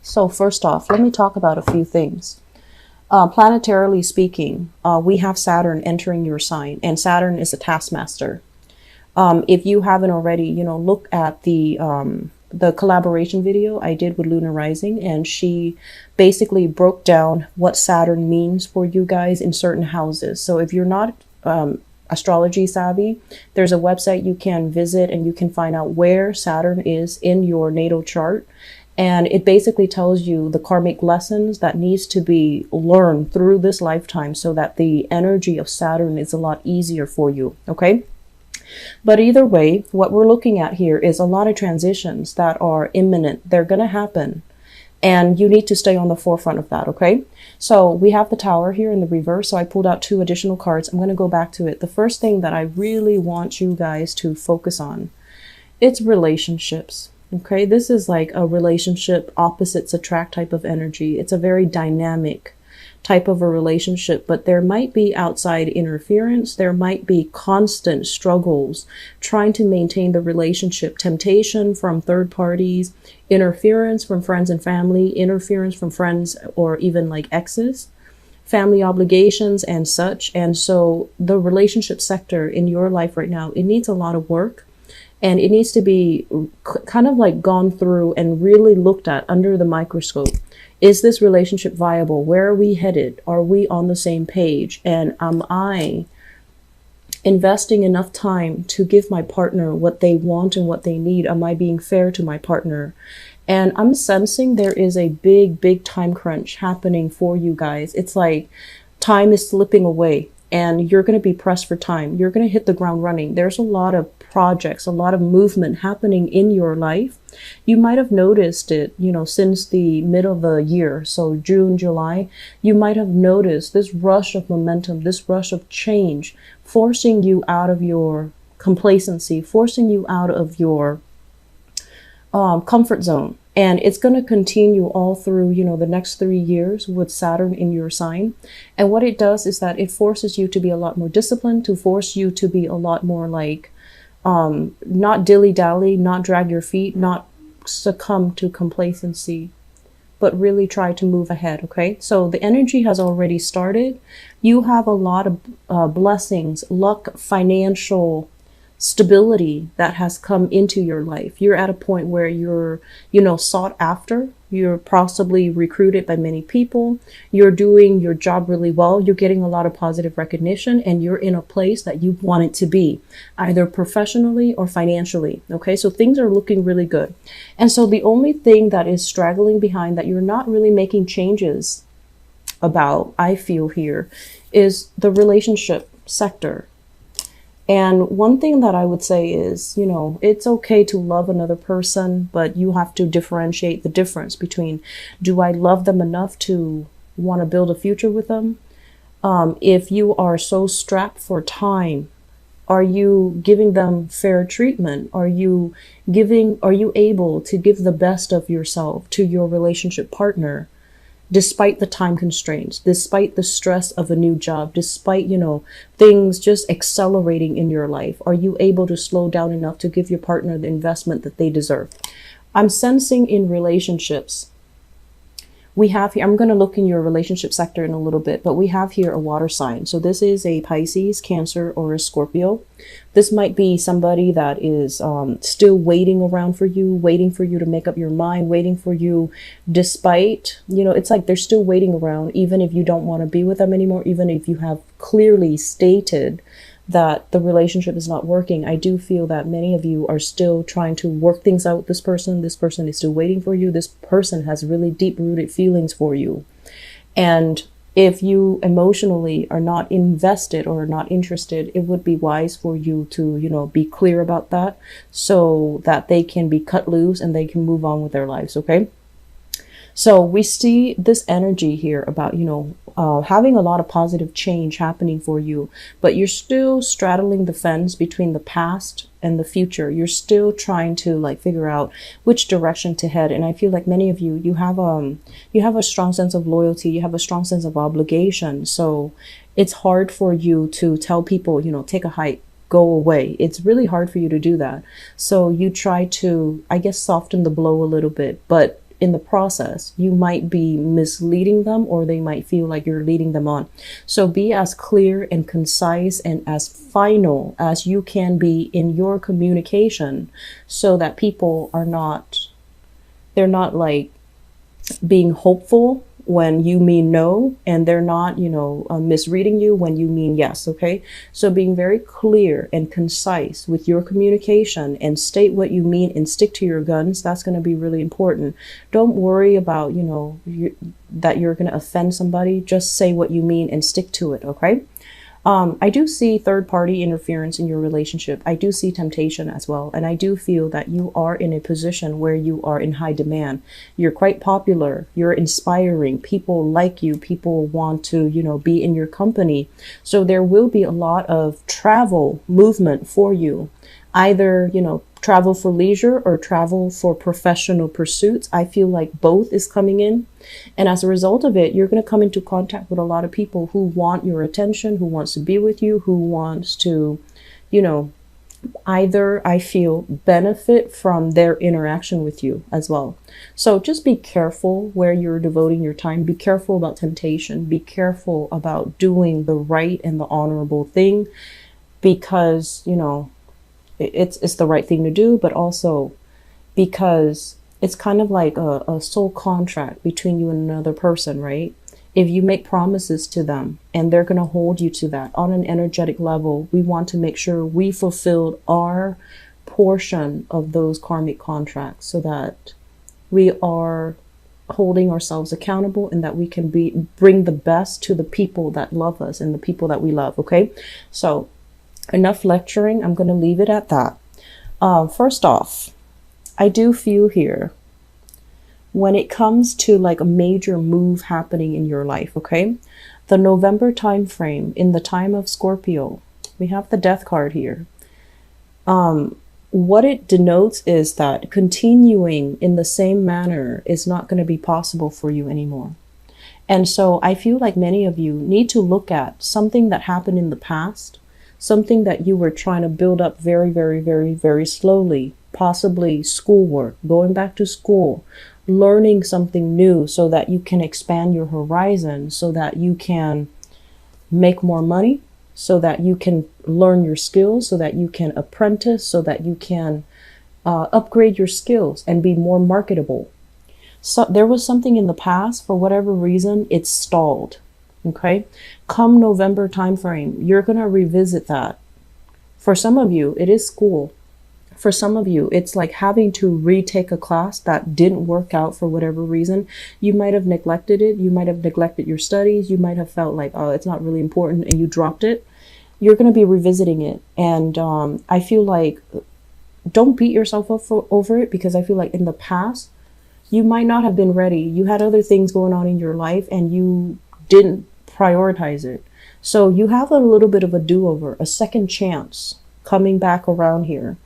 So first off, let me talk about a few things. Planetarily speaking, we have Saturn entering your sign, and Saturn is a taskmaster. If you haven't already, look at the collaboration video I did with Lunar Rising, and she basically broke down what Saturn means for you guys in certain houses. So if you're not astrology savvy, there's a website you can visit and you can find out where Saturn is in your natal chart. And it basically tells you the karmic lessons that needs to be learned through this lifetime so that the energy of Saturn is a lot easier for you. Okay. But either way, what we're looking at here is a lot of transitions that are imminent. They're going to happen. And you need to stay on the forefront of that, okay? So we have the Tower here in the reverse. So I pulled out 2 additional cards. I'm going to go back to it. The first thing that I really want you guys to focus on, it's relationships, okay? This is like a relationship opposites attract type of energy. It's a very dynamic type of a relationship, but there might be outside interference. There might be constant struggles trying to maintain the relationship, temptation from third parties, interference from friends and family, interference from friends or even like exes, family obligations and such. And so the relationship sector in your life right now, it needs a lot of work. And it needs to be kind of like gone through and really looked at under the microscope. Is this relationship viable? Where are we headed? Are we on the same page? And am I investing enough time to give my partner what they want and what they need? Am I being fair to my partner? And I'm sensing there is a big time crunch happening for you guys. It's like time is slipping away and you're going to be pressed for time. You're going to hit the ground running. There's a lot of projects, a lot of movement happening in your life. You might have noticed it, since the middle of the year. So June, July, you might have noticed this rush of momentum, this rush of change, forcing you out of your complacency, forcing you out of your comfort zone. And it's going to continue all through, the next 3 years with Saturn in your sign. And what it does is that it forces you to be a lot more disciplined, to force you to be a lot more like, not dilly-dally, not drag your feet, not succumb to complacency, but really try to move ahead, okay? So the energy has already started. You have a lot of blessings, luck, financial stability that has come into your life. You're at a point where you're, sought after. You're possibly recruited by many people. You're doing your job really well. You're getting a lot of positive recognition and you're in a place that you want it to be, either professionally or financially. Okay, so things are looking really good. And so the only thing that is straggling behind that you're not really making changes about, I feel here, is the relationship sector. And one thing that I would say is, it's okay to love another person, but you have to differentiate the difference between, do I love them enough to want to build a future with them? If you are so strapped for time, are you giving them fair treatment? Are you able to give the best of yourself to your relationship partner? Despite the time constraints, despite the stress of a new job, despite, things just accelerating in your life, are you able to slow down enough to give your partner the investment that they deserve? I'm sensing in relationships, we have here, I'm going to look in your relationship sector in a little bit, but we have here a water sign. So this is a Pisces, Cancer, or a Scorpio. This might be somebody that is still waiting around for you, waiting for you to make up your mind, waiting for you despite, it's like they're still waiting around, even if you don't want to be with them anymore, even if you have clearly stated that the relationship is not working. I do feel that many of you are still trying to work things out with this person. This person is still waiting for you. This person has really deep-rooted feelings for you. And if you emotionally are not invested or not interested, it would be wise for you to, be clear about that so that they can be cut loose and they can move on with their lives, okay? So we see this energy here about, having a lot of positive change happening for you, but you're still straddling the fence between the past and the future. You're still trying to figure out which direction to head. And I feel like many of you have a strong sense of loyalty. You have a strong sense of obligation. So it's hard for you to tell people, take a hike, go away. It's really hard for you to do that. So you try to, I guess, soften the blow a little bit, but in the process, you might be misleading them, or they might feel like you're leading them on. So be as clear and concise and as final as you can be in your communication, so that people are not, they're not like being hopeful when you mean no, and they're not, misreading you when you mean yes. Okay. So being very clear and concise with your communication, and state what you mean and stick to your guns. That's going to be really important. Don't worry about, that you're going to offend somebody. Just say what you mean and stick to it. Okay. I do see third party interference in your relationship. I do see temptation as well. And I do feel that you are in a position where you are in high demand. You're quite popular. You're inspiring. People like you. People want to, be in your company. So there will be a lot of travel movement for you. Either, travel for leisure or travel for professional pursuits. I feel like both is coming in. And as a result of it, you're going to come into contact with a lot of people who want your attention, who wants to be with you, who wants to, either, I feel, benefit from their interaction with you as well. So just be careful where you're devoting your time. Be careful about temptation. Be careful about doing the right and the honorable thing, because, it's the right thing to do, but also because it's kind of like a soul contract between you and another person, right? If you make promises to them and they're going to hold you to that on an energetic level, we want to make sure we fulfilled our portion of those karmic contracts, so that we are holding ourselves accountable, and that we can bring the best to the people that love us and the people that we love. Okay. So enough lecturing. I'm going to leave it at that. First off, I do feel here, when it comes to like a major move happening in your life, okay, the November time frame, in the time of Scorpio, we have the Death card here. What it denotes is that continuing in the same manner is not going to be possible for you anymore. And so I feel like many of you need to look at something that happened in the past, something that you were trying to build up very, very, very, very slowly, possibly schoolwork, going back to school, learning something new so that you can expand your horizon, so that you can make more money, so that you can learn your skills, so that you can apprentice, so that you can upgrade your skills and be more marketable. So there was something in the past, for whatever reason, it's stalled. Okay. Come November timeframe, you're going to revisit that. For some of you, it is school. For some of you, it's like having to retake a class that didn't work out for whatever reason. You might have neglected it. You might have neglected your studies. You might have felt like, oh, it's not really important, and you dropped it. You're going to be revisiting it. And I feel like, don't beat yourself up over it, because I feel like in the past, you might not have been ready. You had other things going on in your life and you didn't prioritize it. So you have a little bit of a do-over, a second chance coming back around here.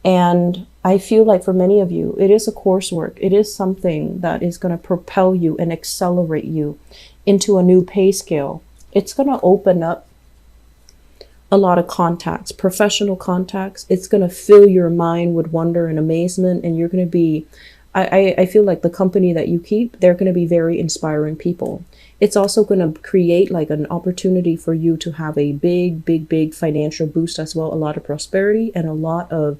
And I feel like for many of you, it is a coursework. It is something that is going to propel you and accelerate you into a new pay scale. It's going to open up a lot of contacts, professional contacts. It's going to fill your mind with wonder and amazement. And you're going to be, I feel like the company that you keep, they're going to be very inspiring people. It's also going to create like an opportunity for you to have a big, big, big financial boost as well. A lot of prosperity and a lot of,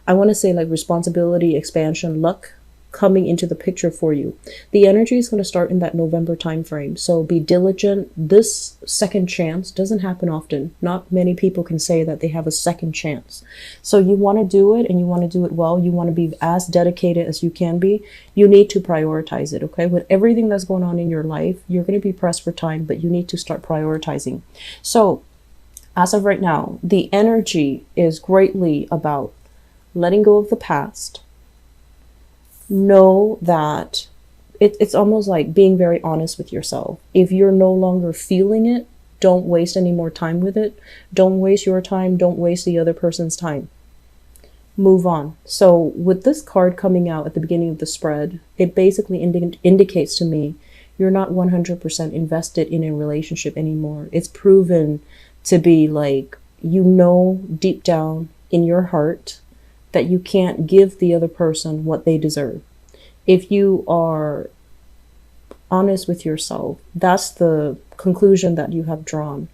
I want to say, like responsibility, expansion, luck coming into the picture for you. The energy is going to start in that November time frame. So be diligent. This second chance doesn't happen often. Not many people can say that they have a second chance. So you want to do it, and you want to do it well. You want to be as dedicated as you can be. You need to prioritize it. Okay. With everything that's going on in your life, you're going to be pressed for time, but you need to start prioritizing. So as of right now, the energy is greatly about letting go of the past. Know that it's almost like being very honest with yourself. If you're no longer feeling it, don't waste any more time with it. Don't waste your time. Don't waste the other person's time. Move on. So with this card coming out at the beginning of the spread, it basically indicates to me you're not 100% invested in a relationship anymore. It's proven to be like, deep down in your heart that you can't give the other person what they deserve. If you are honest with yourself, that's the conclusion that you have drawn.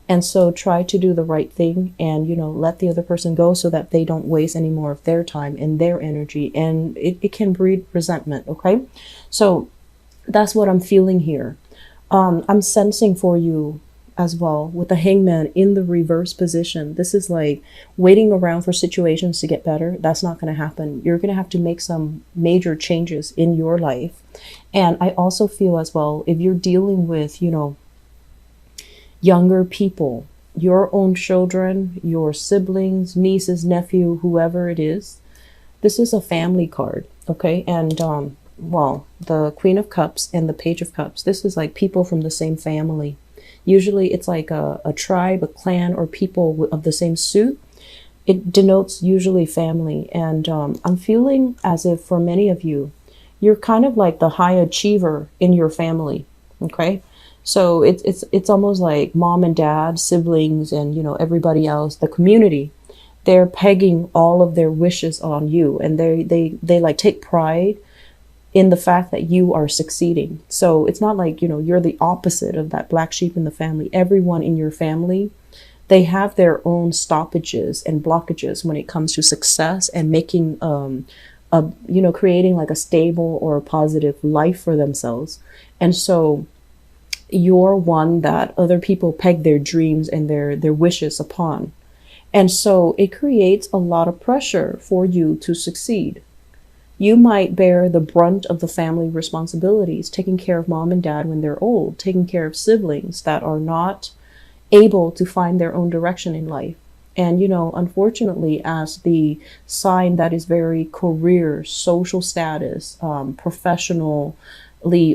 And so try to do the right thing and, let the other person go so that they don't waste any more of their time and their energy. And it can breed resentment. Okay. So that's what I'm feeling here. I'm sensing for you as well with the hangman in the reverse position. This is like waiting around for situations to get better. That's not going to happen. You're going to have to make some major changes in your life. And I also feel as well, if you're dealing with, younger people, your own children, your siblings, nieces, nephew, whoever it is, this is a family card. Okay. And, well, the Queen of Cups and the Page of Cups, this is like people from the same family. Usually it's like a tribe, a clan, or people of the same suit. It denotes usually family. And I'm feeling as if for many of you, you're kind of like the high achiever in your family. Okay. So it's almost like mom and dad, siblings, and, everybody else, the community. They're pegging all of their wishes on you, and they like take pride in the fact that you are succeeding. So it's not like, you're the opposite of that black sheep in the family. Everyone in your family, they have their own stoppages and blockages when it comes to success and making, creating like a stable or a positive life for themselves. And so you're one that other people peg their dreams and their wishes upon. And so it creates a lot of pressure for you to succeed. You might bear the brunt of the family responsibilities, taking care of mom and dad when they're old, taking care of siblings that are not able to find their own direction in life. And, unfortunately, as the sign that is very career, social status, professionally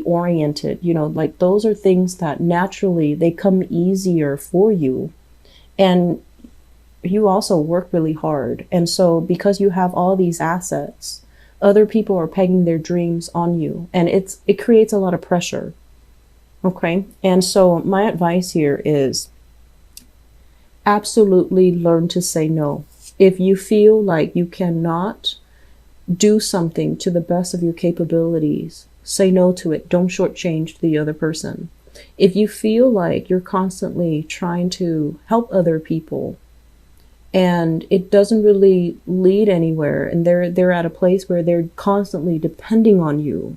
oriented, like those are things that naturally they come easier for you. And you also work really hard. And so because you have all these assets, other people are pegging their dreams on you, and it creates a lot of pressure. Okay. And so my advice here is absolutely learn to say no. If you feel like you cannot do something to the best of your capabilities, say no to it. Don't shortchange the other person. If you feel like you're constantly trying to help other people and it doesn't really lead anywhere, and they're at a place where they're constantly depending on you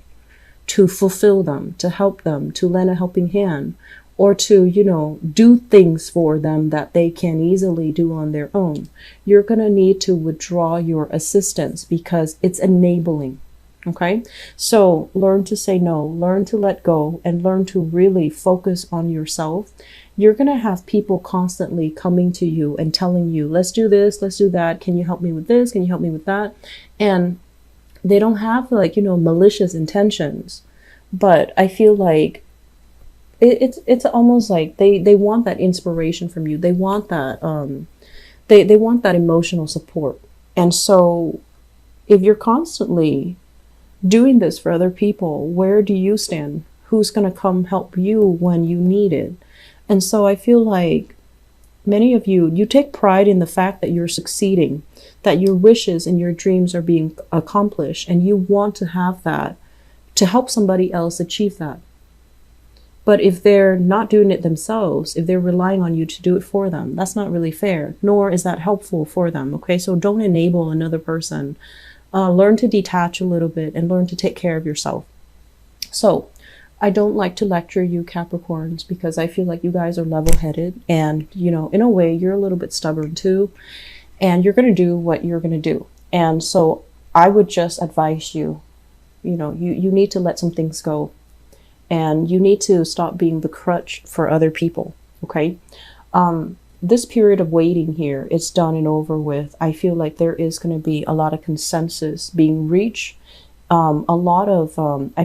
to fulfill them, to help them, to lend a helping hand, or to, do things for them that they can easily do on their own, you're going to need to withdraw your assistance because it's enabling. Okay. So learn to say no, learn to let go, and learn to really focus on yourself. You're going to have people constantly coming to you and telling you, let's do this, let's do that. Can you help me with this? Can you help me with that? And they don't have like, malicious intentions, but I feel like it's almost like they want that inspiration from you. They want that, they want that emotional support. And so if you're constantly doing this for other people, where do you stand? Who's going to come help you when you need it? And so I feel like many of you take pride in the fact that you're succeeding, that your wishes and your dreams are being accomplished, and you want to have that to help somebody else achieve that. But if they're not doing it themselves, if they're relying on you to do it for them, that's not really fair, nor is that helpful for them. Okay, so don't enable another person. Learn to detach a little bit and learn to take care of yourself. So I don't like to lecture you Capricorns because I feel like you guys are level-headed and, in a way, you're a little bit stubborn too. And you're going to do what you're going to do. And so I would just advise you, you need to let some things go. And you need to stop being the crutch for other people. Okay. This period of waiting here, it's done and over with. I feel like there is going to be a lot of consensus being reached. I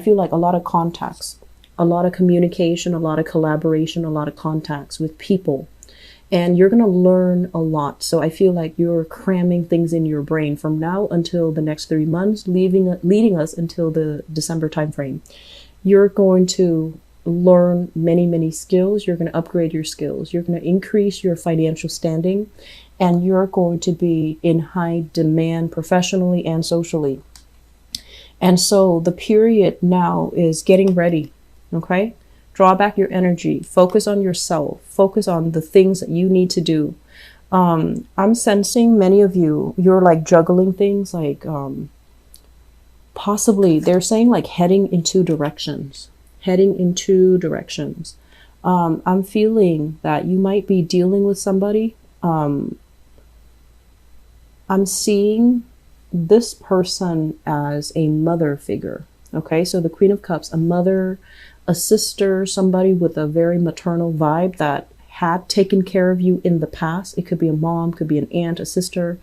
feel like a lot of contacts, a lot of communication, a lot of collaboration, a lot of contacts with people. And you're going to learn a lot. So I feel like you're cramming things in your brain from now until the next 3 months, leading us until the December timeframe. You're going to learn many, many skills. You're going to upgrade your skills. You're going to increase your financial standing, and you're going to be in high demand professionally and socially. And so the period now is getting ready. Okay. Draw back your energy, focus on yourself, focus on the things that you need to do. I'm sensing many of you, you're like juggling things, like possibly they're saying like heading in two directions, heading in two directions. I'm feeling that you might be dealing with somebody. I'm seeing this person as a mother figure. Okay, so the Queen of Cups, a mother, a sister, somebody with a very maternal vibe that had taken care of you in the past. It could be a mom, could be an aunt, a sister.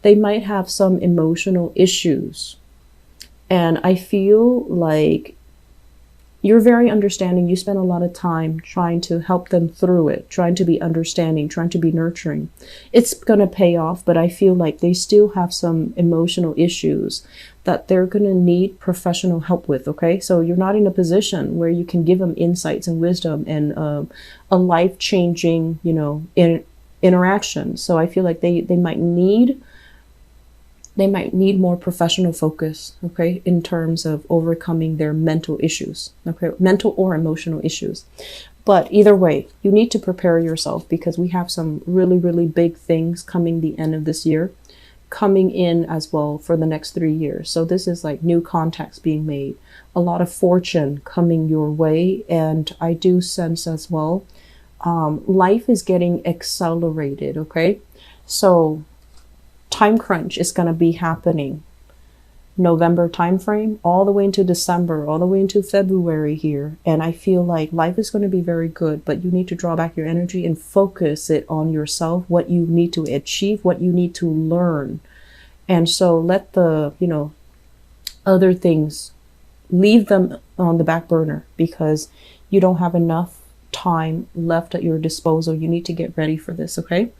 They might have some emotional issues. And I feel like you're very understanding. You spend a lot of time trying to help them through it, trying to be understanding, trying to be nurturing. It's going to pay off, but I feel like they still have some emotional issues that they're going to need professional help with. Okay. So you're not in a position where you can give them insights and wisdom and a life-changing, interaction. So I feel like they might need more professional focus, okay, in terms of overcoming their mental issues, okay, mental or emotional issues. But either way, you need to prepare yourself because we have some really, really big things coming the end of this year, coming in as well for the next 3 years. So this is like new contacts being made, a lot of fortune coming your way. And I do sense as well, life is getting accelerated, okay? So time crunch is going to be happening November timeframe all the way into December, all the way into February here. And I feel like life is going to be very good, but you need to draw back your energy and focus it on yourself, what you need to achieve, what you need to learn. And so let the, other things, leave them on the back burner because you don't have enough time left at your disposal. You need to get ready for this, okay?